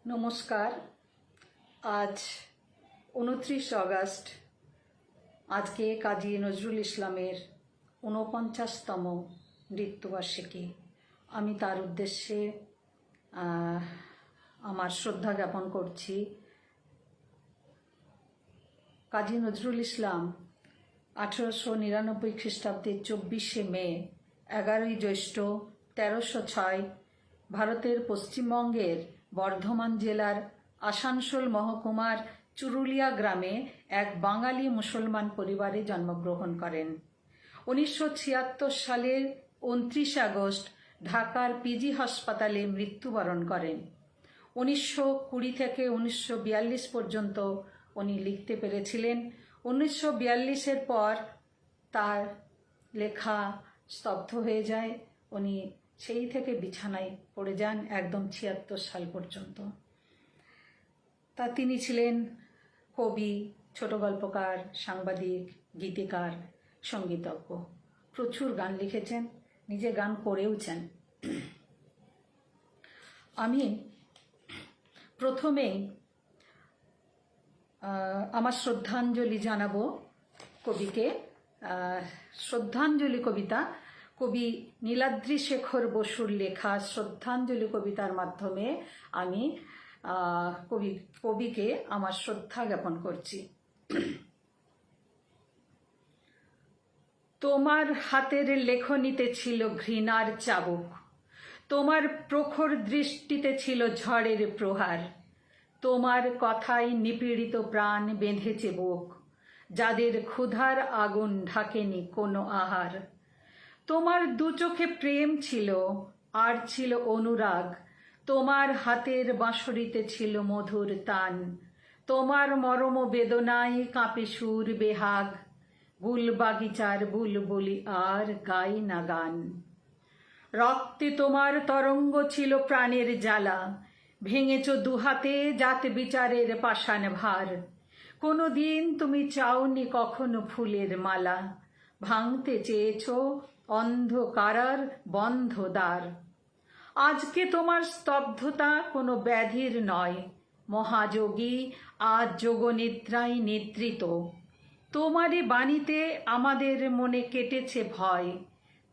নমস্কার। আজ 29 অগস্ট। আজকে কাজী নজরুল ইসলামের 49তম মৃত্যুবার্ষিকী। আমি তার উদ্দেশ্যে আমার শ্রদ্ধা জ্ঞাপন করছি। কাজী নজরুল ইসলাম 1899 খ্রিস্টাব্দে 24শে মে, 11ই জ্যৈষ্ঠ 1306 ভারতের পশ্চিমবঙ্গের বর্ধমান জেলার আসানসোল মহকুমার চুরুলিয়া গ্রামে এক বাঙালি মুসলমান পরিবারে জন্মগ্রহণ করেন। 1976 সালের 29 আগস্ট ঢাকার পিজি হাসপাতালে মৃত্যুবরণ করেন। 1920 থেকে 1942 পর্যন্ত উনি লিখতে পেরেছিলেন। 1942-এর পর তার লেখা স্তব্ধ হয়ে যায়। উনি সেই থেকে বিছানায় পড়ে যান একদম 76 সাল পর্যন্ত। তিনি ছিলেন কবি, ছোট গল্পকার, সাংবাদিক, গীতিকার, সঙ্গীতজ্ঞ। প্রচুর গান লিখেছেন, নিজে গান করেওছেন। আমি প্রথমেই আমার শ্রদ্ধাঞ্জলি জানাবো কবিকে। শ্রদ্ধাঞ্জলি কবিতা কবি নীলাদ্রি শেখর বসুর লেখা শ্রদ্ধাঞ্জলি কবিতার মাধ্যমে আমি কবিকে আমার শ্রদ্ধা জ্ঞাপন করছি। তোমার হাতের লেখনীতে ছিল ঘৃণার চাবুক, তোমার প্রখর দৃষ্টিতে ছিল ঝড়ের প্রহার, তোমার কথায় নিপীড়িত প্রাণ বেঁধেছে বুক, যাদের ক্ষুধার আগুন ঢাকেনি কোনো আহার। তোমার দু চোখে প্রেম ছিল আর ছিল অনুরাগ, তোমার হাতের বাঁশরিতে ছিল মধুর তান, তোমার মরম বেদনায় কাঁপে সুর বেহাগ, গুল বাগিচার বুলবুলি আর গায় না গান। রক্তে তোমার তরঙ্গ ছিল প্রাণের জ্বালা, ভেঙেছ দুহাতে জাত বিচারের পাষাণ ভার। কোনো দিন তুমি চাওনি কখনো ফুলের মালা, ভাঙতে চেয়েছ অন্ধকারার বন্ধ দ্বার। আজকে তোমার স্তব্ধতা কোনো ব্যাধির নয়, মহাযোগী আজ যোগনিদ্রায় নিদ্রিত। তোমারই বাণীতে আমাদের মনে কেটেছে ভয়,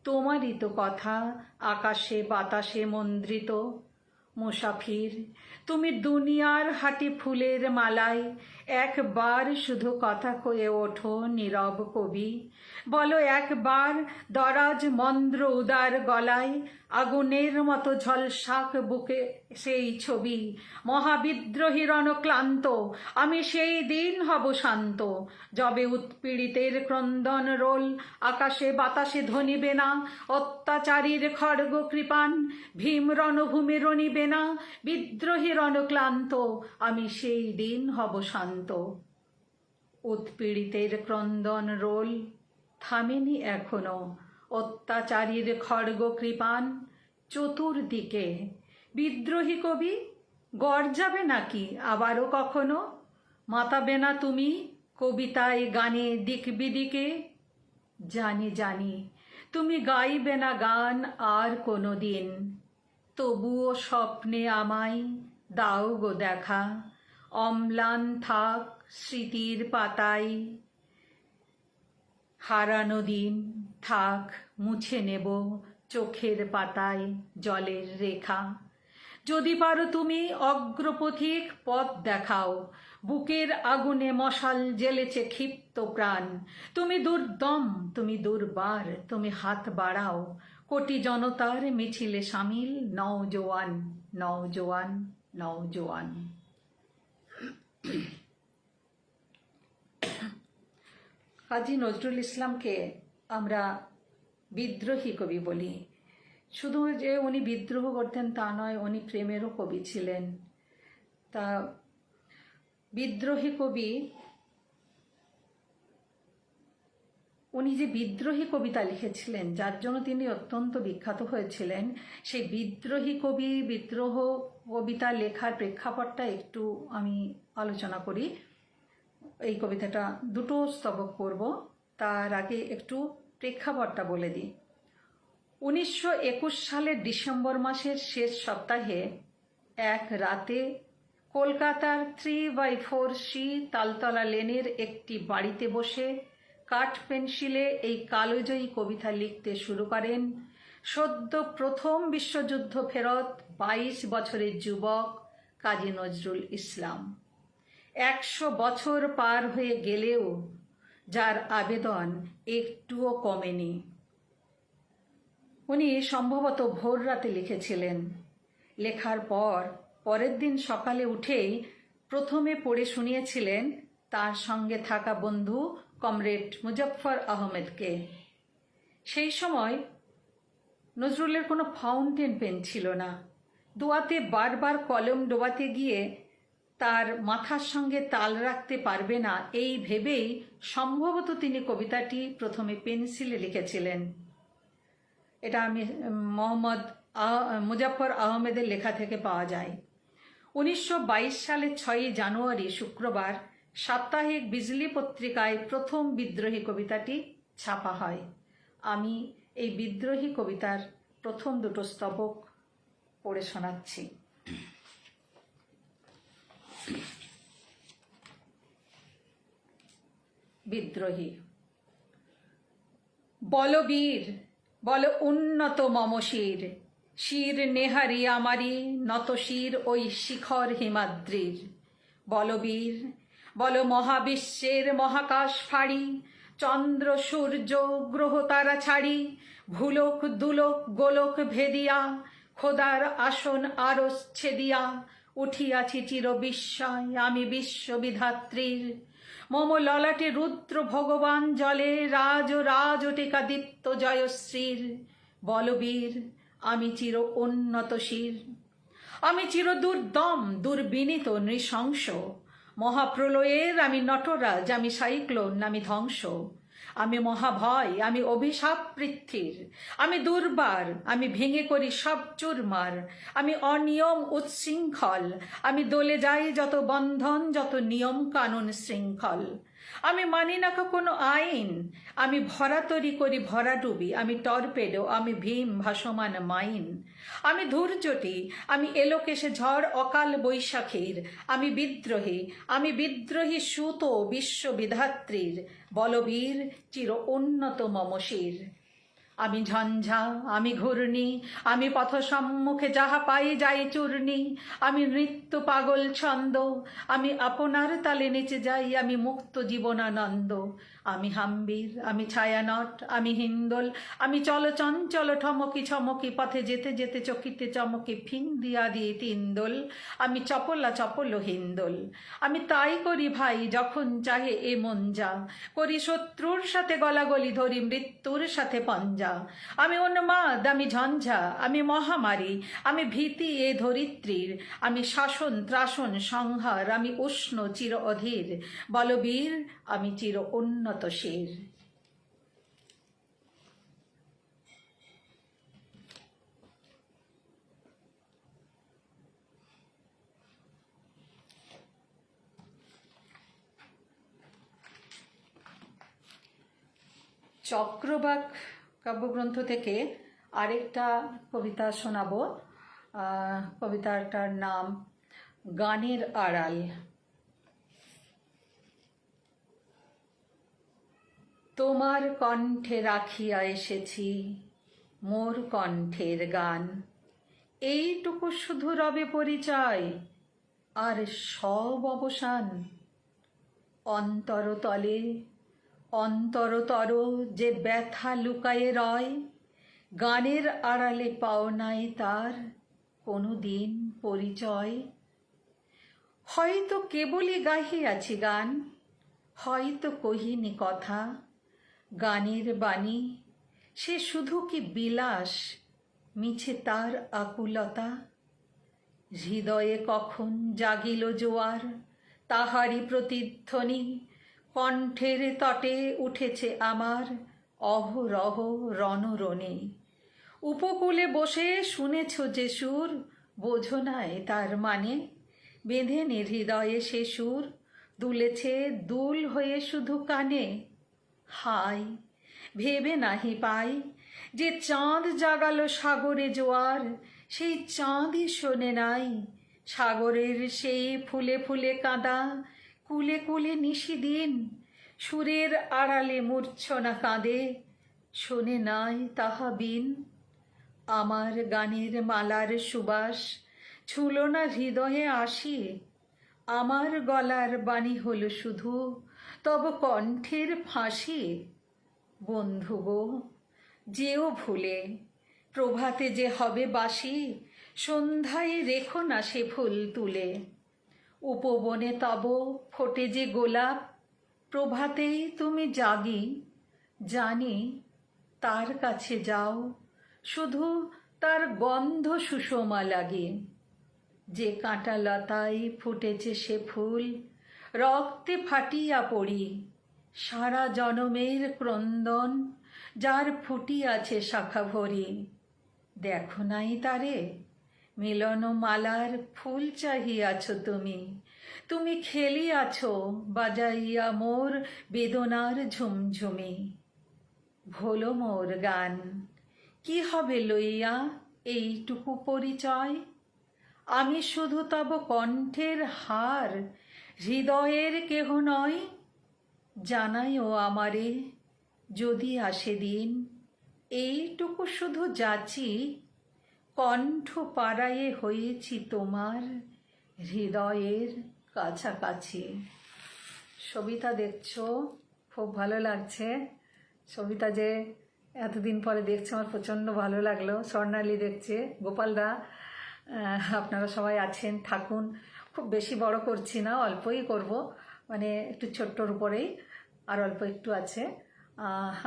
তোমারই তো কথা আকাশে বাতাসে মন্দ্রিত। মুসাফির, তুমি দুনিয়ার হাটি ফুলের মালায় একবার শুধু কথা কয়ে ওঠো নীরব কবি। বলো একবার দরাজ মন্দ্র উদার গলায়, আগুনের মতো ঝলসাক বুকে সেই ছবি। মহাবিদ্রোহীর অনক্লান্ত আমি সেই দিন হব শান্ত, যবে উৎপীড়িতের ক্রন্দন রোল আকাশে বাতাসে ধ্বনিবে না, অত্যাচারীর খড়গ কৃপান ভীম রণভূমি রণিবে না। বিদ্রোহীর অনক্লান্ত আমি সেই দিন হব শান্ত। উৎপীড়িতের ক্রন্দন রোল থামেনি এখনো, অত্যাচারীর খড়গ কৃপান চতুর্দিকে। বিদ্রোহী কবি গর্জাবে নাকি আবারও কখনো, মাতাবে না তুমি কবিতায় গানে দিক বিদিকে। জানি জানি তুমি গাইবে না গান আর কোনো দিন, তবুও স্বপ্নে আমায় দাও গো দেখা। অম্লান থাক স্মৃতির পাতায় হারানো দিন, থাক মুছে নেব চোখের পাতায় জলের রেখা। যদি পারো তুমি অগ্রপথিক পথ দেখাও, বুকের আগুনে মশাল জ্বেলেছে ক্ষিপ্ত প্রাণ। তুমি দুর্দম, তুমি দুর্বার, তুমি হাত বাড়াও, কোটি জনতার মিছিলে সামিল নওজোয়ান, নওজোয়ান, নওজোয়ান। কাজী নজরুল ইসলামকে আমরা বিদ্রোহী কবি বলি। শুধু যে উনি বিদ্রোহ করতেন তা নয়, উনি প্রেমেরও কবি ছিলেন। তা বিদ্রোহী কবি, উনি যে বিদ্রোহী কবিতা লিখেছিলেন যার জন্য তিনি অত্যন্ত বিখ্যাত হয়েছিলেন, সেই বিদ্রোহী কবি বিদ্রোহ কবিতা লেখার প্রেক্ষাপটটা একটু আমি আলোচনা করি। এই কবিতাটা দুটো স্তবক পড়ব, তার আগে একটু প্রেক্ষাপটটা বলে দিই। 1921 সালের ডিসেম্বর মাসের শেষ সপ্তাহে এক রাতে কলকাতার 3/4C তালতলা লেনের একটি বাড়িতে বসে কাঠ পেন্সিলে এই কালোজয়ী কবিতা লিখতে শুরু করেন সদ্য প্রথম বিশ্বযুদ্ধ ফেরত 22 বছরের যুবক কাজী নজরুল ইসলাম। 100 বছর পার হয়ে গেলেও যার আবেদন একটুও কমেনি। উনি সম্ভবত ভোর রাতে লিখেছিলেন। লেখার পরের দিন সকালে উঠেই প্রথমে পড়ে শুনিয়েছিলেন তার সঙ্গে থাকা বন্ধু কমরেড মুজফ্ফর আহমেদকে। সেই সময় নজরুলের কোনো ফাউন্টেন পেন ছিল না। দোয়াতে বারবার কলম ডোবাতে গিয়ে তার মাথার সঙ্গে তাল রাখতে পারবে না এই ভেবেই সম্ভবত তিনি কবিতাটি প্রথমে পেন্সিলে লিখেছিলেন। এটা আমি মুজফ্ফর আহমেদের লেখা থেকে পাওয়া যায়। 1922 সালের 6 জানুয়ারি শুক্রবার সাপ্তাহিক বিজলি পত্রিকায় প্রথম বিদ্রোহী কবিতাটি ছাপা হয়। আমি এই বিদ্রোহী কবিতার প্রথম দুটো স্তবক পড়ে শোনাচ্ছি। বিদ্রোহী। বল বীর, বল উন্নত মম শির, শির নেহারি আমারি নত শির ওই শিখর হিমাদ্রির। বল বীর, বল মহাবিশ্বের মহাকাশ ফাড়ি, চন্দ্র সূর্য গ্রহ তারা ছাড়ি, ভুলোক দুলোক গোলক ভেদিয়া, খোদার আসন আরস ছেদিয়া, উঠিয়াছি চির বিস্ময় আমি বিশ্ববিধাত্রীর। মম ললাটে রুদ্র ভগবান জলে রাজ রাজটিকা দীপ্ত জয়শ্রীর। বলবীর, আমি চির উন্নত শির, আমি চির দুর্দম দুর্বিনীত নৃশংস, মহাপ্রলয়ের আমি নটরাজ, আমি সাইক্লোন, আমি ধ্বংস। আমি মহাভয়, আমি অভিশাপ পৃথ্বীর, আমি দুর্বার, আমি ভেঙে করি সব চুরমার, আমি অনিয়ম উচ্ছৃঙ্খল, আমি দলে যাই যত বন্ধন যত নিয়ম কানুন শৃঙ্খল। আমি মানি না কোনো আইন, আমি ভরাতরি করি ভরাডুবি, আমি টর্পেডো, আমি ভীম ভাসমান মাইন। আমি ধূর্যটি, আমি এলোকেশে ঝড় অকাল বৈশাখীর, আমি বিদ্রোহী, আমি বিদ্রোহী সুত বিশ্ববিধাত্রীর। বলবীর, চির উন্নত মম শির। আমি ঝঞ্ঝা, আমি ঘূর্ণি, আমি পথ সম্মুখে যাহা পাই যাই চূর্ণি, আমি নৃত্য পাগল ছন্দ, আমি আপনার তালে নেচে যাই, আমি মুক্ত জীবনানন্দ। আমি হাম্বির, আমি ছায়ানট, আমি হিন্দোল, আমি চলচঞ্চল ঠমকি ছমকি, পথে যেতে যেতে চকিতে চমকি ফিং দিয়া দিয়ে তিনদোল, আমি চপলা চপল হিন্দোল। আমি তাই করি ভাই যখন চাহে এ মন যা, করি শত্রুর সাথে গলাগলি, ধরি মৃত্যুর সাথে পঞ্জা। আমি উন্মাদ, আমি ঝঞ্ঝা, আমি মহামারী, আমি ভীতি এ ধরিত্রীর, আমি শাসন ত্রাসন সংহার, আমি উষ্ণ চির অধীর। বলবীর, আমি চির উন্নত শির। চক্রবাক কাব্যগ্রন্থ থেকে আরেকটা কবিতা শোনাবো। কবিতাটার নাম গানের আড়াল। তোমার কণ্ঠে রাখিয়া এসেছি মোর কণ্ঠের গান, এইটুকু শুধু রবে পরিচয় আর সব অবসান। অন্তরতলে অন্তরতর যে ব্যথা লুকায়ে রয়, গানের আড়ালে পাও নাই তার কোনো দিন পরিচয়। হয়তো কেবলই গাহিয়াছি গান, হয়তো কহিনি কথা, গানের বাণী সে শুধু কি বিলাস, মিছে তার আকুলতা। হৃদয়ে কখন জাগিল জোয়ার তাহারি প্রতিধ্বনি, কণ্ঠের তটে উঠেছে আমার অহরহ রণরণী। উপকূলে বসে শুনেছ যে সুর, বোঝো নাই তার মানে, বেঁধেনি হৃদয়ে সে সুর, দুলেছে দুল হয়ে শুধু কানে। হায়, ভেবে নাহি পাই যে চাঁদ জাগালো সাগরে জোয়ার, সেই চাঁদই শোনে নাই সাগরের সেই ফুলে ফুলে কাঁদা, কুলে কুলে নিশিদিন, সুরের আড়ালে মূর্ছনা কাঁদে, শোনে নাই তাহা বিন। আমার গানের মালার সুবাস ছুল না হৃদয়ে আসি, আমার গলার বাণী হলো শুধু তব কণ্ঠের ফাঁসি। বন্ধু গো, যেও ভুলে, প্রভাতে যে হবে বাসি, সন্ধ্যায় রেখো না সে ফুল তুলে। উপবনে তব ফোটে যে গোলাপ, প্রভাতেই তুমি জাগি, জানি তার কাছে যাও, শুধু তার গন্ধ সুষমা লাগে। যে কাঁটা লতায় ফুটেছে সে ফুল, রক্তে ফাটিয়া পড়ি, সারা জনমের ক্রন্দন যার ফুটিয়াছে শাখা ভরি। দেখো নাই তারে, মিলন মালার ফুল চাহিয়াছ তুমি, তুমি খেলিয়াছ বাজাইয়া মোর বেদনার ঝুমঝুমি। ভোলো মোর গান, কি হবে লইয়া এইটুকু পরিচয়? আমি শুধু তব কণ্ঠের হার, হৃদয়ের কেহ নয়। জানাইও আমারে যদি আসে দিন, এইটুকু শুধু যাচি, কণ্ঠ পাড়ায়ে হয়েছি তোমার হৃদয়ের কাছাকাছি। সবিতা দেখছো, খুব ভালো লাগছে। সবিতা যে এতদিন পরে দেখছে আমার প্রচণ্ড ভালো লাগলো। স্বর্ণালী দেখছে, গোপালদা, আপনারা সবাই আছেন, থাকুন। খুব বেশি বড় করছি না, অল্পই করব, মানে একটু ছোট্টর উপরেই, আর অল্প একটু আছে।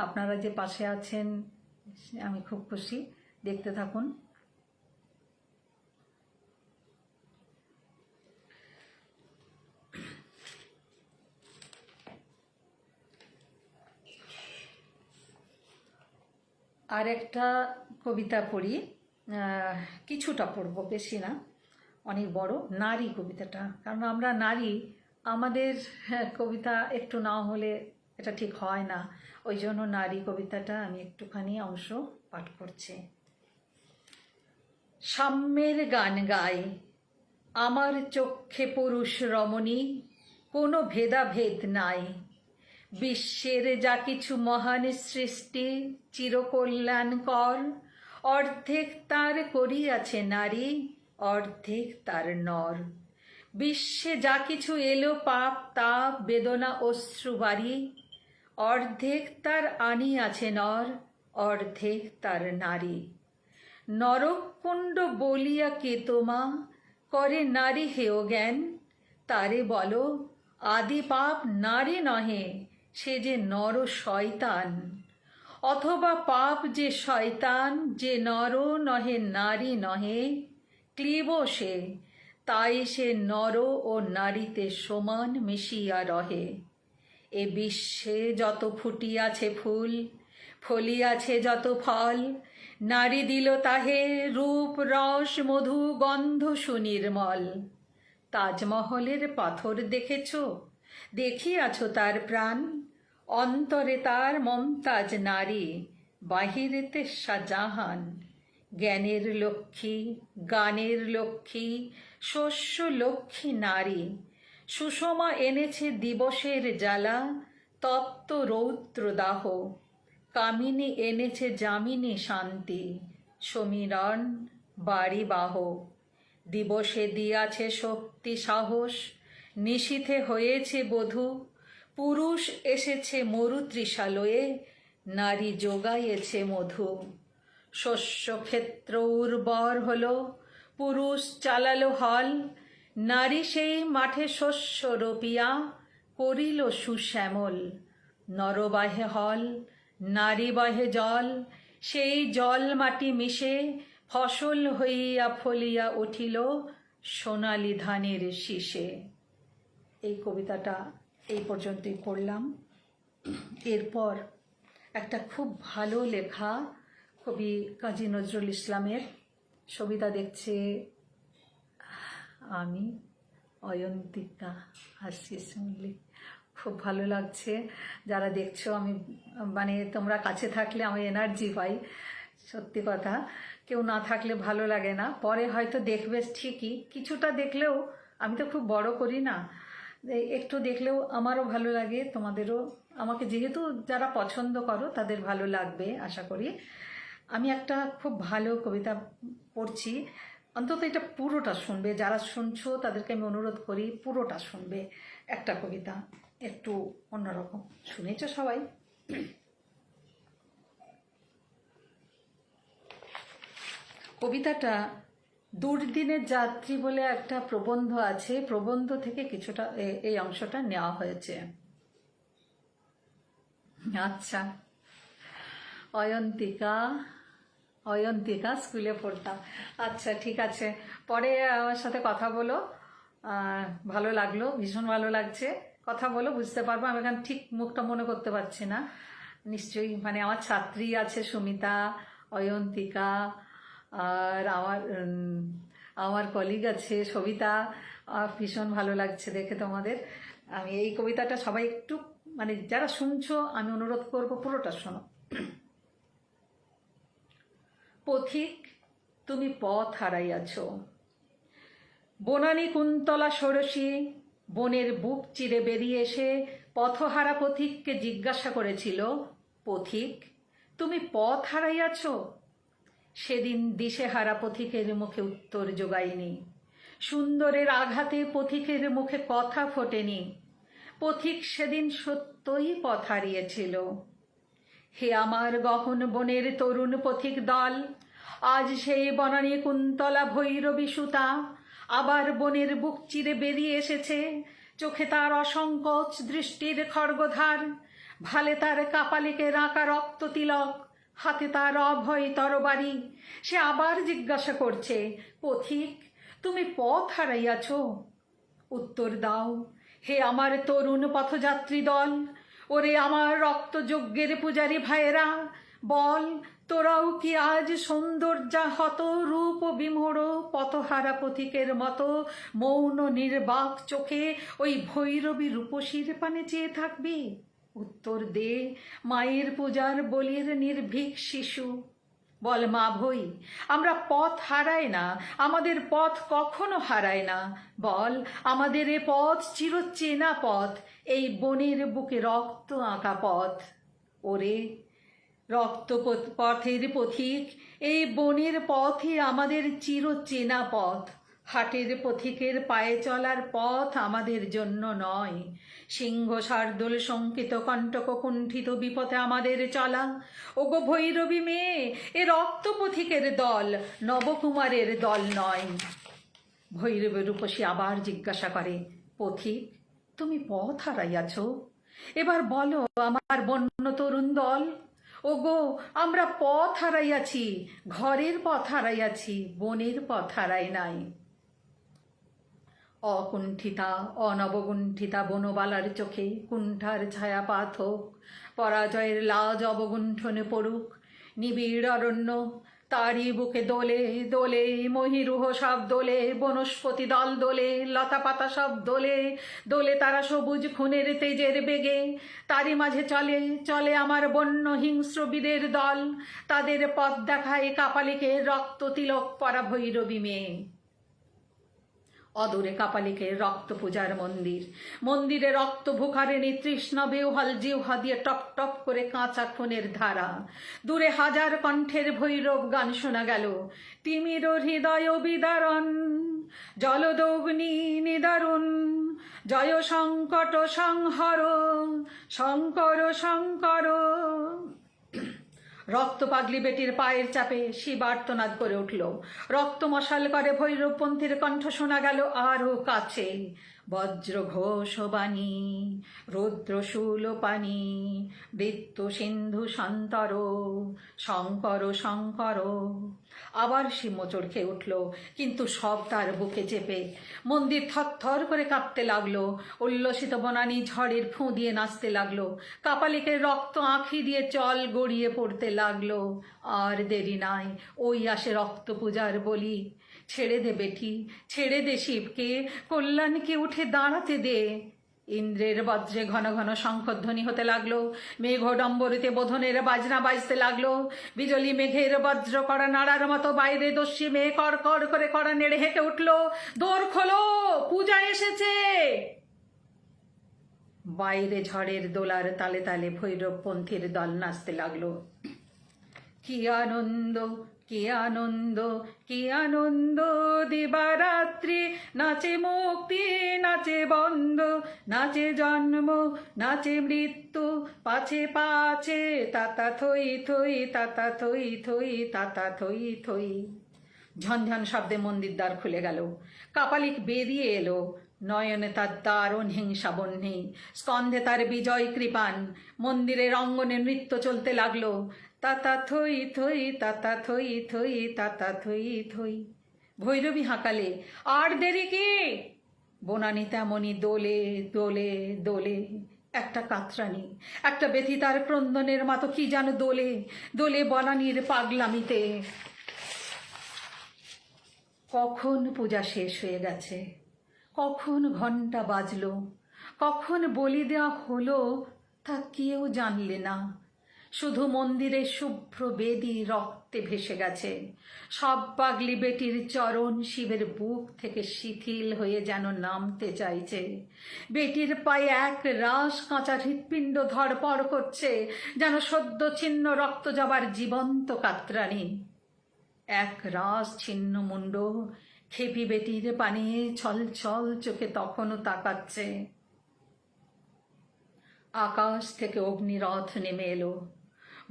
আপনারা যে পাশে আছেন আমি খুব খুশি, দেখতে থাকুন। আর একটা কবিতা পড়ি, কিছুটা পড়ব, বেশি না, অনেক বড়। নারী কবিতাটা, কারণ আমরা নারী, আমাদের কবিতা একটু না হলে এটা ঠিক হয় না, ওই জন্য নারী কবিতাটা আমি একটুখানি অংশ পাঠ করছি। সাম্যের গান গায় আমার চক্ষে পুরুষ রমণী, কোনো ভেদাভেদ নাই। বিশ্বের যা কিছু মহান সৃষ্টি চিরকল্যাণকর, অর্ধেক তার করিয়াছে নারী, অর্ধেক তার নর। বিশ্বে যা কিছু এলো পাপ তাপ বেদনা অশ্রু বাড়ি, অর্ধেক তার আনিয়াছে নর, অর্ধেক তার নারী। নরকুণ্ড বলিয়া কে তোমা করে নারী হেয় জ্ঞান, তারে বলো আদি পাপ নারী নহে, সে যে নর শয়তান। অথবা পাপ যে শয়তান, যে নর নহে নারী নহে, ক্লীব সে, তাই সে নর ও নারীতে সমান মিশিয়া রহে। এ বিশ্বে যত ফুটিয়াছে ফুল, ফলিয়াছে যত ফল, নারী দিল তাহে রূপ রস মধু গন্ধ সুনির্মল। তাজমহলের পাথর দেখেছ, দেখিয়াছ তার প্রাণ, অন্তরে তার মমতাজ নারী, বাহিরেতে শাহজাহান। জ্ঞানের লক্ষ্মী, গানের লক্ষ্মী, শস্য লক্ষ্মী নারী, সুষমা এনেছে দিবসের জ্বালা, তপ্ত রৌদ্র দাহ। কামিনী এনেছে যামিনী শান্তি, সমীরণ বাড়ি বাহ। দিবসে দিয়াছে শক্তি সাহস, নিশীথে হয়েছে বধূ। পুরুষ এসেছে মরুতৃষা লয়ে, নারী যোগাইয়েছে মধু। শস্যক্ষেত্র উর্বর হলো, পুরুষ চালালো হল, নারী সেই মাঠে শস্য রোপিয়া করিল সুশ্যামল। নর বাহে হল, নারী বাহে জল, সেই জল মাটি মিশে ফসল হইয়া ফলিয়া উঠিল সোনালি ধানের শীষে। এই কবিতাটা এই পর্যন্তই পড়লাম। এরপর একটা খুব ভালো লেখা কবি কাজী নজরুল ইসলামের, সবিতা দেখছে, আমি অয়ন্তিকা হাসি শুনলি, খুব ভালো লাগছে। যারা দেখছো, আমি মানে তোমরা কাছে থাকলে আমি এনার্জি পাই, সত্যি কথা, কেউ না থাকলে ভালো লাগে না। পরে হয়তো দেখবে ঠিকই, কিছুটা দেখলেও, আমি তো খুব বড় করি না, একটু দেখলেও আমারও ভালো লাগে, তোমাদেরও, আমাকে যেহেতু যারা পছন্দ করো তাদের ভালো লাগবে আশা করি। আমি একটা খুব ভালো কবিতা পড়ছি, অন্তত এটা পুরোটা শুনবে, যারা শুনছো তাদেরকে আমি অনুরোধ করি পুরোটা শুনবে। একটা কবিতা একটু অন্যরকম, শুনেছো সবাই? কবিতাটা দুর্দিনের যাত্রী বলে একটা প্রবন্ধ আছে, প্রবন্ধ থেকে কিছুটা এই অংশটা নেওয়া হয়েছে। আচ্ছা, অয়ন্তিকা, অয়ন্তিকা স্কুলে পড়তাম। আচ্ছা ঠিক আছে, পরে আমার সাথে কথা বলো, ভালো লাগলো, ভীষণ ভালো লাগছে। কথা বলো, বুঝতে পারবো। আমি এখন ঠিক মুখটা মনে করতে পারছি না, নিশ্চয়ই মানে আমার ছাত্রী আছে সুমিতা, অয়ন্তিকা, আর আমার কলিগ আছে সবিতা। ভীষণ ভালো লাগছে দেখে তোমাদের। আমি এই কবিতাটা সবাই একটু মানে যারা শুনছো আমি অনুরোধ করব পুরোটা শোনো। পথিক, তুমি পথ হারাইয়াছ। বনানী কুন্তলা ষোড়শী বনের বুক চিরে বেরিয়ে এসে পথহারা পথিককে জিজ্ঞাসা করেছিল, পথিক, তুমি পথ হারাইয়াছ? সেদিন দিশেহারা পথিকের মুখে উত্তর জোগায়নি। সুন্দরের আঘাতে পথিকের মুখে কথা ফোটেনি। পথিক সেদিন সত্যই পথ হারিয়েছিল। হে আমার গহন বনের তরুণ পথিক দল, আজ সেই বনানী কুন্তলা ভৈরবী সুতা আবার বনের বুক চিরে বেরিয়ে এসেছে। চোখে তার অসংকোচ দৃষ্টির খড়গধার, ভালে তার কাপালিকে রাঁকা রক্ত তিলক, হাতে তার অভয় তরবারি। সে আবার জিজ্ঞাসা করছে, পথিক, তুমি পথ হারাইয়াছ? উত্তর দাও হে আমার তরুণ পথযাত্রী দল। ওরে আমার রক্তযজ্ঞের পূজারী ভাইয়েরা, বল, তোরাও কি আজ সৌন্দর্যা হত রূপ বিমূঢ় পথহারা পথিকের মতো মৌন নির্বাক চোখে ওই ভৈরবী রূপসীর পানে চেয়ে থাকবি? উত্তর দে, মায়ের পূজার বলির নির্ভীক শিশু। বল মা ভই, আমরা পথ হারাই না, আমাদের পথ কখনো হারায় না। বল, আমাদের এ পথ চিরচেনা পথ, এই বনের বুকে রক্ত আঁকা পথ। ওরে রক্ত পথের পথিক, এই বনের পথই আমাদের চিরচেনা পথ। হাটের পথিকের পায়ে চলার পথ আমাদের জন্য নয়। সিংহ শার্দুল শঙ্কিত কণ্টক কুণ্ঠিত বিপথে আমাদের চলা। ওগো ভৈরবী মেয়ে, এ রক্ত পথিকের দল, নবকুমারের দল নয়। ভৈরবী রূপসী আবার জিজ্ঞাসা করে, পথিক, তুমি পথ হারাইয়াছ? এবার বলো আমার বন্য তরুণ দল। ওগো, আমরা পথ হারাইয়াছি, ঘরের পথ হারাইয়াছি, বনের পথ হারাই নাই। অকুণ্ঠিতা অনবগুণ্ঠিতা বনবালার চোখে কুণ্ঠার ছায়াপাত হোক, পরাজয়ের লাজ অবগুণ্ঠনে পড়ুক। নিবিড় অরণ্য তারই বুকে দোলে দোলে, মহিরুহ সব দোলে, বনস্পতি দল দোলে, লতা পাতা সব দোলে দোলে, তারা সবুজ খুনের তেজের বেগে। তারই মাঝে চলে চলে আমার বন্য হিংস্র বীরের দল, তাদের পথ দেখায় কাপালিকে রক্ত তিলক পরা ভৈরবী মেয়ে। অদূরে কাপালিকের রক্ত পূজার মন্দির, মন্দিরে রক্ত ভুখারে নিতৃষ্ণ বেউহাল জিহ্বা দিয়ে টপ টপ করে কাঁচা খুনের ধারা। দূরে হাজার কণ্ঠের ভৈরব গান শোনা গেল, তিমির হৃদয় বিদারণ, জলদগ্নি নিদারুণ, জয় সংকট সংহর, শঙ্কর শঙ্কর। রক্ত পাগলি বেটির পায়ের চাপে শিব আর্তনাদ করে উঠল। রক্ত মশাল করে ভৈরবপন্থীর কণ্ঠ শোনা গেল আরও কাছে, বজ্র ঘোষ বাণী, রুদ্রশূল পানি, বৃত্ত সিন্ধু সন্তর, শঙ্কর শঙ্কর। আবার শিব মোচড় খেয়ে উঠল, কিন্তু সব তার বুকে চেপে। মন্দির থরথর করে কাঁপতে লাগলো, উল্লসিত বনানী ঝড়ের ফুঁ দিয়ে নাচতে লাগলো, কাপালিকের রক্ত আঁখি দিয়ে চল গড়িয়ে পড়তে লাগলো। আর দেরি নাই, ওই আসে রক্ত পূজার বলি। ছেড়ে দে বেটি, ছেড়ে দে শিবকে, কল্যাণকে উঠে দাঁড়াতে দে। ইন্দ্রের বজ্রে ঘন ঘন শঙ্খধ্বনি হতে লাগলো, মেঘডম্বরিতে বোধনের বাজনা বাজতে লাগলো, বিজলি মেঘের বজ্র কড়া নাড়ার মতো বাইরে দস্যি মেঘ কড় কড় করে কড়া নেড়ে হেঁকে উঠল, দোর খোলো, পূজা এসেছে। বাইরে ঝড়ের দোলার তালে তালে ভৈরবপন্থীর দল নাচতে লাগলো। কি আনন্দ, কি আনন্দ, কি আনন্দ, দিবারাত্রি নাচে মুক্তি, নাচে বন্ধ, নাচে জন্ম, নাচে মৃত্যু, পাছে পাছে তাতা থই থই, তাতা থই থই, তাতা থই থই। ঝনঝন শব্দে মন্দির দ্বার খুলে গেল, কাপালিক বেরিয়ে এলো, নয়নে তার দারুণ হিংসা বহ্নি, স্কন্ধে তার বিজয় কৃপান। মন্দিরের অঙ্গনে নৃত্য চলতে লাগলো, তাতা থই থই, তাতা থই থই, তাতা থই থই। ভৈরবী হাঁকালে, আর দেরি কি? বনানী তেমনি দোলে দোলে দোলে, একটা কাতরানি, একটা ব্যথিতার ক্রন্দনের মতো কি যেন দোলে দোলে বনানীর পাগলামিতে। কখন পূজা শেষ হয়ে গেছে, কখন ঘণ্টা বাজলো, কখন বলি দেওয়া হলো, তা কেউ জানলে না। শুধু মন্দিরের শুভ্র বেদী রক্তে ভেসে গেছে। সব পাগলি বেটির চরণ শিবের বুক থেকে শিথিল হয়ে যেন নামতে চাইছে। বেটির পায়ে এক রাস কাঁচা হৃৎপিণ্ড ধড়পড় করছে, যেন সদ্য ছিন্ন রক্ত যাবার জীবন্ত কাতরানি। এক রাস ছিন্ন মুন্ড খেপি বেটির পানে ছল ছল চোখে তখনও তাকাচ্ছে। আকাশ থেকে অগ্নিরথ নেমে এলো।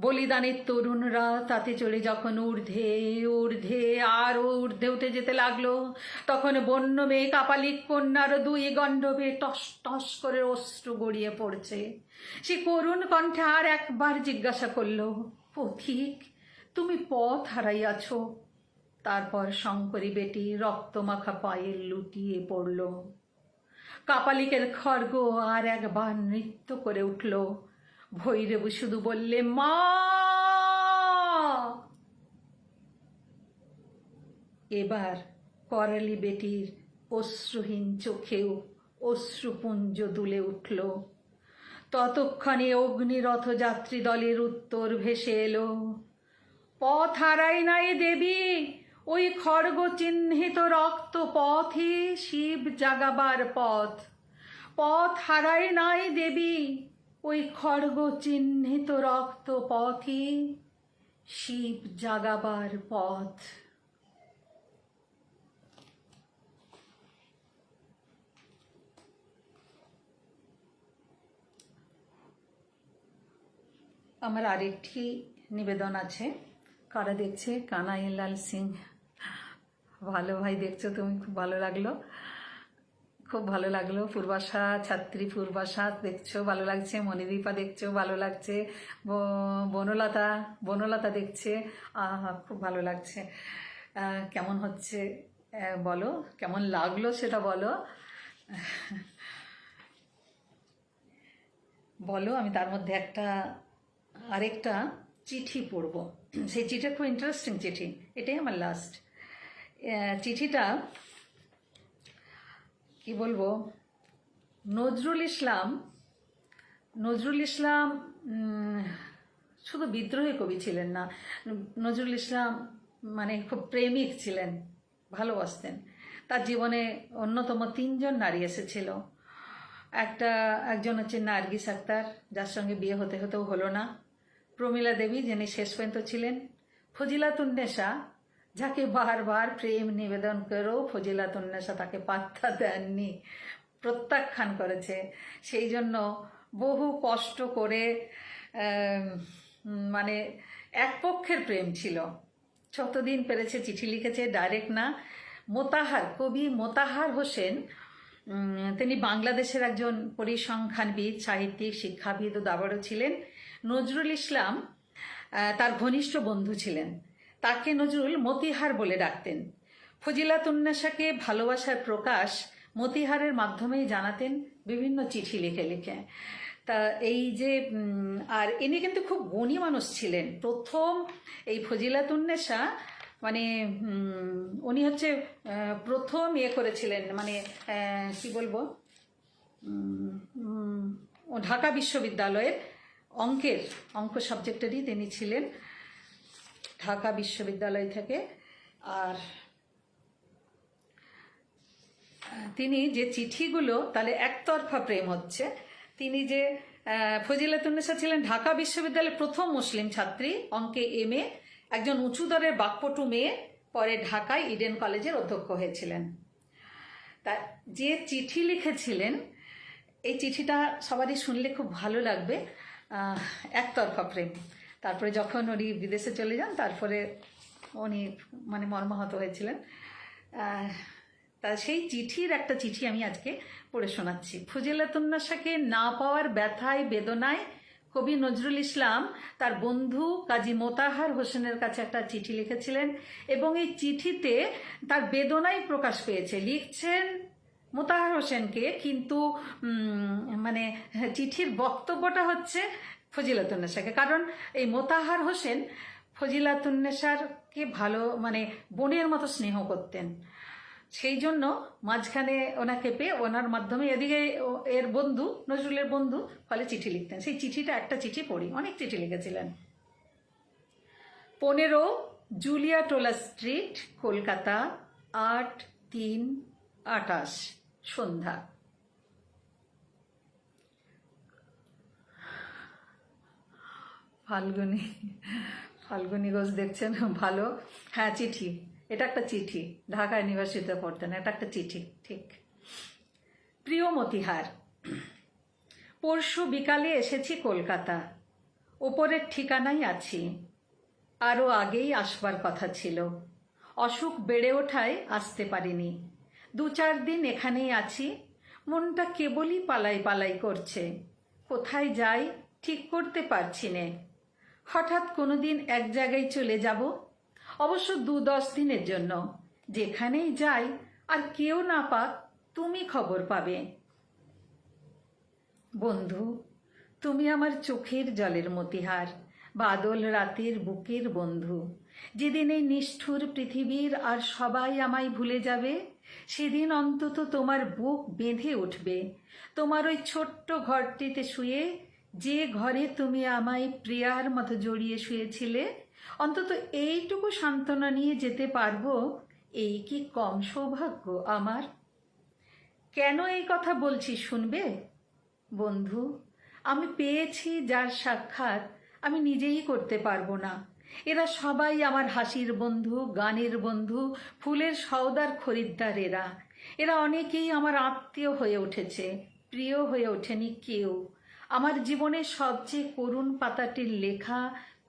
বলিদানের তরুণরা তাতে চড়ে যখন ঊর্ধ্বে ঊর্ধ্বে আরও ঊর্ধ্বে উঠে যেতে লাগলো, তখন বন্য মেয়ে কাপালিক কন্যার দুই গণ্ডবে টস টস করে অশ্রু গড়িয়ে পড়ছে। সে করুণ কণ্ঠে আর একবার জিজ্ঞাসা করলো, পথিক, তুমি পথ হারাইয়াছ? তারপর শঙ্করী বেটি রক্তমাখা পায়ে লুটিয়ে পড়ল। কাপালিকের খড়গ আর একবার নৃত্য করে উঠল। ভৈরবী শুধু বললে, মা। এবার করালি বেটির অশ্রুহীন চোখেও অশ্রুপুঞ্জ দুলে উঠল। ততক্ষণে অগ্নিরথ যাত্রী দলের উত্তর ভেসে এলো, পথ হারাই নাই দেবী, ওই খড়গ চিহ্নিত রক্ত পথই শিব জাগাবার পথ। পথ হারাই নাই দেবী, ওই খড়গ চিহ্নিত রক্ত পথই শিব জাগাবার পথ। আমার আরেকটি নিবেদন আছে, কারা দেখছে? কানাইলাল সিং, ভালো ভাই দেখছো তুমি, খুব ভালো লাগলো, খুব ভালো লাগলো। পূর্বাশা ছাত্রী, পূর্বাশা দেখছো, ভালো লাগছে। মণিদীপা দেখছো, ভালো লাগছে। বনলতা, বনলতা দেখছে, খুব ভালো লাগছে। কেমন হচ্ছে বলো, কেমন লাগলো সেটা বলো, বলো। আমি তার মধ্যে আরেকটা চিঠি পড়ব। সেই চিঠিটা খুব ইন্টারেস্টিং চিঠি, এটাই আমার লাস্ট চিঠিটা। কি বলবো, নজরুল ইসলাম শুধু বিদ্রোহী কবি ছিলেন না, নজরুল ইসলাম মানে খুব প্রেমিক ছিলেন, ভালোবাসতেন। তার জীবনে অন্যতম 3 জন নারী এসেছিল। একজন হচ্ছে নার্গিস আক্তার, যার সঙ্গে বিয়ে হতে হতেও হলো না। প্রমীলা দেবী, যিনি শেষ পর্যন্ত ছিলেন। ফজিলাতুন্নেসা, যাকে বারবার প্রেম নিবেদন করেও ফজিলাতুন্নেসা তাকে পাত্তা দেননি, প্রত্যাখ্যান করেছে। সেই জন্য বহু কষ্ট করে, মানে এক পক্ষের প্রেম ছিল, যতদিন পেরেছে চিঠি লিখেছে, ডাইরেক্ট না। কবি মোতাহার হোসেন, তিনি বাংলাদেশের একজন পরিসংখ্যানবিদ, সাহিত্যিক, শিক্ষাবিদ ও দাবাড়ু ছিলেন। নজরুল ইসলাম তার ঘনিষ্ঠ বন্ধু ছিলেন। তাকে নজরুল মতিহার বলে ডাকতেন। ফজিলাতুন্নেসাকে ভালোবাসার প্রকাশ মতিহারের মাধ্যমেই জানাতেন, বিভিন্ন চিঠি লিখে লিখে। তা এই যে, আর ইনি কিন্তু খুব গুণী মানুষ ছিলেন। প্রথম এই ফজিলাতুন্নেসা, মানে উনি হচ্ছে প্রথম করেছিলেন, মানে কি বলবো, ঢাকা বিশ্ববিদ্যালয়ের অঙ্ক সাবজেক্টেরই তিনি ছিলেন, ঢাকা বিশ্ববিদ্যালয় থেকে। আর তিনি যে চিঠিগুলো, তাহলে একতরফা প্রেম হচ্ছে। তিনি যে ফজিলাতুন্নেসা ছিলেন ঢাকা বিশ্ববিদ্যালয়ের প্রথম মুসলিম ছাত্রী, অঙ্কে MA, একজন উঁচুদরের বাকপটু মেয়ে, পরে ঢাকায় ইডেন কলেজের অধ্যক্ষ হয়েছিলেন। তা যে চিঠি লিখেছিলেন, এই চিঠিটা সবারই শুনলে খুব ভালো লাগবে। একতরফা প্রেম। তারপরে যখন উনি বিদেশে চলে যান, তারপরে উনি মানে মর্মাহত হয়েছিলেন। তা সেই চিঠির একটা চিঠি আমি আজকে পড়ে শোনাচ্ছি। ফজিলাতুন্নেসাকে না পাওয়ার ব্যথায় বেদনায় কবি নজরুল ইসলাম তার বন্ধু কাজী মোতাহার হোসেনের কাছে একটা চিঠি লিখেছিলেন, এবং এই চিঠিতে তার বেদনাই প্রকাশ পেয়েছে। লিখছেন মোতাহার হোসেনকে, কিন্তু মানে চিঠির বক্তব্যটা হচ্ছে ফজিলাতুন্নেসাকে। কারণ এই মোতাহার হোসেন ফজিলাতুন্নেসারকে ভালো, মানে বোনের মতো স্নেহ করতেন। সেই জন্য মাঝখানে ওনাকে পেয়ে ওনার মাধ্যমে এদিকে এর বন্ধু, নজরুলের বন্ধু, ফলে চিঠি লিখতেন। সেই চিঠিটা একটা চিঠি পড়ি, অনেক চিঠি লিখেছিলেন। 15 জুলিয়াটোলা স্ট্রিট, কলকাতা, 8/3/28 সন্ধ্যা। ফাল্গুনি ঘোষ দেখছেন, ভালো। হ্যাঁ, চিঠি, এটা একটা চিঠি। ঢাকা ইউনিভার্সিটিতে পড়তেন, এটা একটা চিঠি, ঠিক। প্রিয় মতিহার, পরশু বিকালে এসেছি কলকাতা। ওপরের ঠিকানায় আছি। আরও আগেই আসবার কথা ছিল, অসুখ বেড়ে ওঠায় আসতে পারিনি। 2-4 দিন এখানেই আছি। মনটা কেবলই পালাই পালাই করছে। কোথায় যাই ঠিক করতে পারছি নে। হঠাৎ কোনো দিন এক জায়গায় চলে যাব, অবশ্য 2-10 দিনের জন্য। যেখানেই যাই আর কেউ না পাক, তুমি খবর পাবে। বন্ধু, তুমি আমার চোখের জলের মতিহার, বাদল রাতের বুকের বন্ধু। যেদিন এই নিষ্ঠুর পৃথিবীর আর সবাই আমায় ভুলে যাবে, সেদিন অন্তত তোমার বুক বেঁধে উঠবে। তোমার ওই ছোট্ট ঘরটিতে শুয়ে, যে ঘরে তুমি আমায় প্রিয়ার মতো জড়িয়ে শুয়েছিলে, অন্তত এইটুকু সান্ত্বনা নিয়ে যেতে পারবো। এই কি কম সৌভাগ্য আমার? কেন এই কথা বলছি শুনবে? বন্ধু, আমি পেয়েছি যার সাক্ষাৎ আমি নিজেই করতে পারবো না। এরা সবাই আমার হাসির বন্ধু, গানের বন্ধু, ফুলের সওদার খরিদ্দার। এরা অনেকেই আমার আত্মীয় হয়ে উঠেছে, প্রিয় হয়ে ওঠেনি কেউ। আমার জীবনের সবচেয়ে করুণ পাতাটির লেখা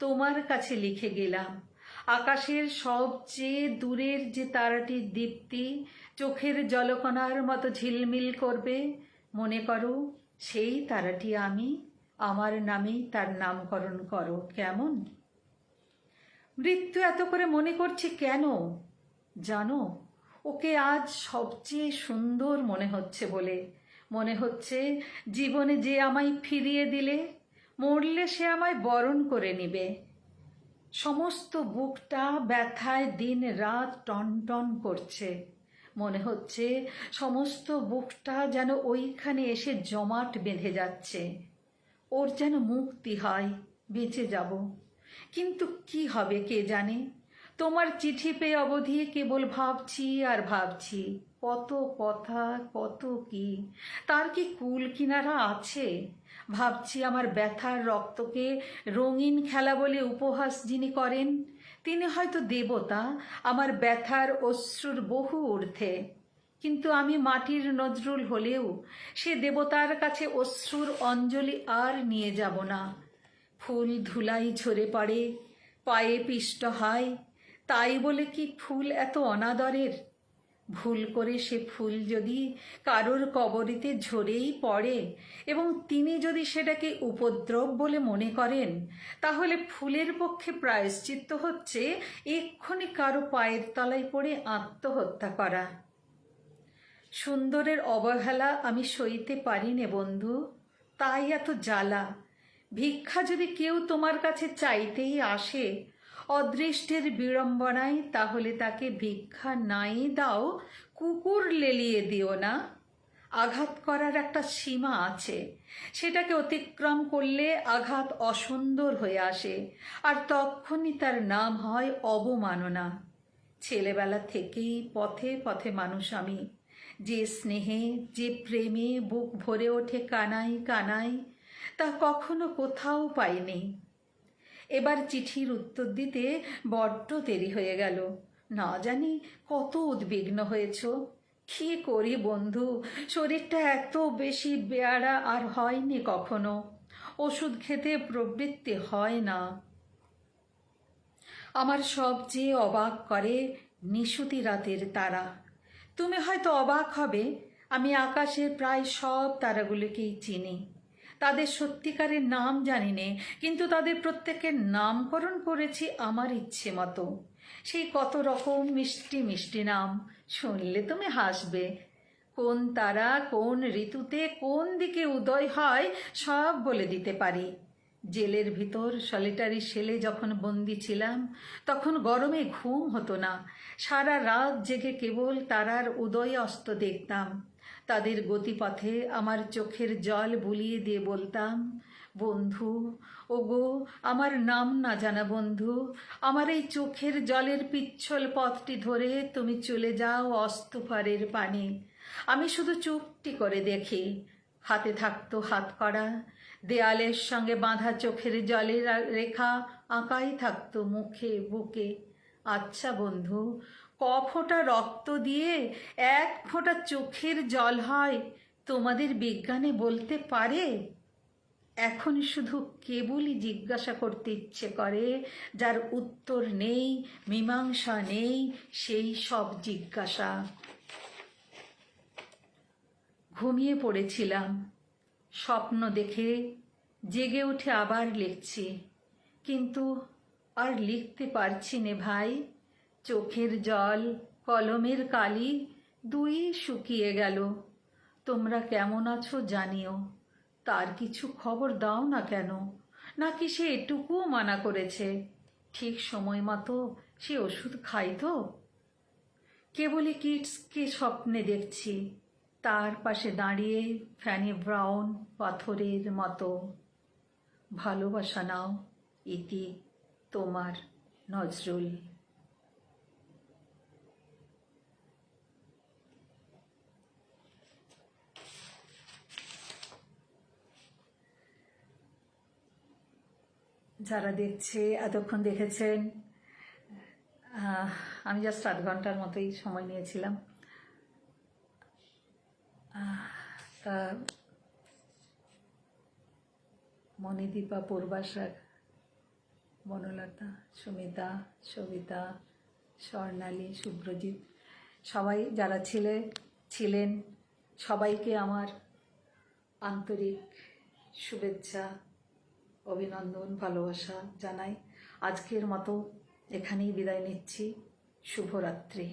তোমার কাছে লিখে গেলাম। আকাশের সবচেয়ে দূরের যে তারাটির দীপ্তি চোখের জলকণার মতো ঝিলমিল করবে, মনে করো সেই তারাটি আমি। আমার নামেই তার নামকরণ করো, কেমন? মৃত্যু এত করে মনে করছি কেন জানো? ওকে আজ সবচেয়ে সুন্দর মনে হচ্ছে বলে। মনে হচ্ছে জীবনে যে আমায় ফিরিয়ে দিলে, মরলে সে আমায় বরণ করে নিবে। সমস্ত বুকটা ব্যথায় দিন রাত টনটন করছে। মনে হচ্ছে সমস্ত বুকটা যেন ওইখানে এসে জমাট বেঁধে যাচ্ছে। ওর যেন মুক্তি হয়, বেঁচে যাব। কিন্তু কি হবে কে জানে। তোমার চিঠি পেয়ে অবধি কেবল ভাবছি আর ভাবছি, কত কথা, কত কি। তার কি কুল কিনারা আছে? ভাবছি আমার ব্যথার রক্তকে রঙিন খেলা বলে উপহাস যিনি করেন, তিনি হয়তো দেবতা, আমার ব্যথার অশ্রুর বহু ঊর্ধ্বে। কিন্তু আমি মাটির নজরুল হলেও সে দেবতার কাছে অশ্রুর অঞ্জলি আর নিয়ে যাব না। ফুল ধুলাই ঝরে পড়ে, পায়ে পিষ্ট হয়, তাই বলে কি ফুল এত অনাদরের? ভুল করে সে ফুল যদি কারোর কবরেতে ঝরেই পড়ে, এবং তিনি যদি সেটাকে উপদ্রব বলে মনে করেন, তাহলে ফুলের পক্ষে প্রায়শ্চিত্ত হচ্ছে এক্ষুনি কারো পায়ের তলায় পড়ে আত্মহত্যা করা। সুন্দরের অবহেলা আমি সইতে পারি নে বন্ধু, তাই এত জ্বালা। ভিক্ষা যদি কেউ তোমার কাছে চাইতেই আসে অদৃষ্টের বিড়ম্বনায়, তাহলে তাকে ভিক্ষা নাই দাও, কুকুর লেলিয়ে দিও না। আঘাত করার একটা সীমা আছে, সেটাকে অতিক্রম করলে আঘাত অসুন্দর হয়ে আসে, আর তখনই তার নাম হয় অবমাননা। ছেলেবেলা থেকেই পথে পথে মানুষ আমি, যে স্নেহে যে প্রেমে বুক ভরে ওঠে কানাই কানাই, তা কখনো কোথাও পাইনি। এবার চিঠির উত্তর দিতে বড্ড দেরি হয়ে গেল। না জানি কত উদ্বিগ্ন হয়েছ। কি করি বন্ধু, শরীরটা এত বেশি বেয়াড়া আর হয়নি কখনো। ওষুধ খেতে প্রবৃত্তি হয় না। আমার সবচেয়ে অবাক করে নিশুতি রাতের তারা। তুমি হয়তো অবাক হবে, আমি আকাশের প্রায় সব তারাগুলোকেই চিনি। তাদের সত্যিকারের নাম জানি নে, কিন্তু তাদের প্রত্যেকের নামকরণ করেছি আমার ইচ্ছে মতো। সেই কত রকম মিষ্টি মিষ্টি নাম, শুনলে তুমি হাসবে। কোন তারা কোন ঋতুতে কোন দিকে উদয় হয় সব বলে দিতে পারি। জেলের ভিতর সলিটারি সেলে যখন বন্দি ছিলাম, তখন গরমে ঘুম হতো না। সারা রাত জেগে কেবল তারার উদয় অস্ত দেখতাম। তাদের গতিপথে আমার চোখের জল বুলিয়ে দিয়ে বলতাম, বন্ধু, ওগো আমার নাম না জানা বন্ধু, আমার এই চোখের জলের পিচ্ছল পথটি ধরে তুমি চলে যাও অস্তপারের পানে। আমি শুধু চুপটি করে দেখি। হাতে থাকতো হাতকড়া, দেয়ালের সঙ্গে বাঁধা চোখের জলের রেখা আঁকাই থাকতো মুখে বুকে। আচ্ছা বন্ধু, ক ফোঁটা রক্ত দিয়ে এক ফোঁটা চোখের জল হয়, তোমাদের বিজ্ঞানে বলতে পারে? এখন শুধু কেবলই জিজ্ঞাসা করতে ইচ্ছে করে, যার উত্তর নেই, মীমাংসা নেই, সেই সব জিজ্ঞাসা। ঘুমিয়ে পড়েছিলাম, স্বপ্ন দেখে জেগে উঠে আবার লিখছি, কিন্তু আর লিখতে পারছি নে ভাই। চোখের জল কলমের কালি দুই শুকিয়ে গেল। তোমরা কেমন আছো জানিও, তার কিছু খবর দাও না কেন? নাকি সে এটুকুও মানা করেছে, ঠিক সময় মতো সে ওষুধ খাই তো? কেবলই কিটসকে স্বপ্নে দেখছি, তার পাশে দাঁড়িয়ে ফ্যানি ব্রাউন পাথরের মতো। ভালোবাসা নাও, ইতি তোমার নজরুল। যারা দেখছে, এতক্ষণ দেখেছেন, আমি জাস্ট 7 ঘন্টার মতোই সময় নিয়েছিলাম। তা মণিদীপা, পূর্বাশা, বনলতা, সুমিতা, সবিতা, স্বর্ণালী, শুভ্রজিৎ, সবাই যারা ছিলেন সবাইকে আমার আন্তরিক শুভেচ্ছা, অভিনন্দন, ভালোবাসা জানাই। আজকের মতো এখানেই বিদায় নিচ্ছি। শুভরাত্রি।